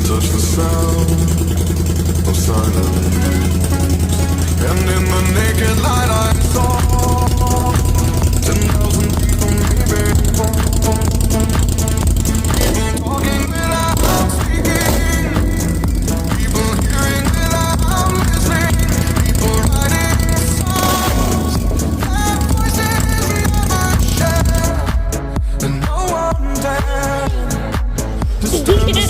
touch the sound of silence, and in the naked light I saw 10,000 people, maybe more. People talking without speaking, people hearing without listening, people writing songs that voices never share, and no one dared to stand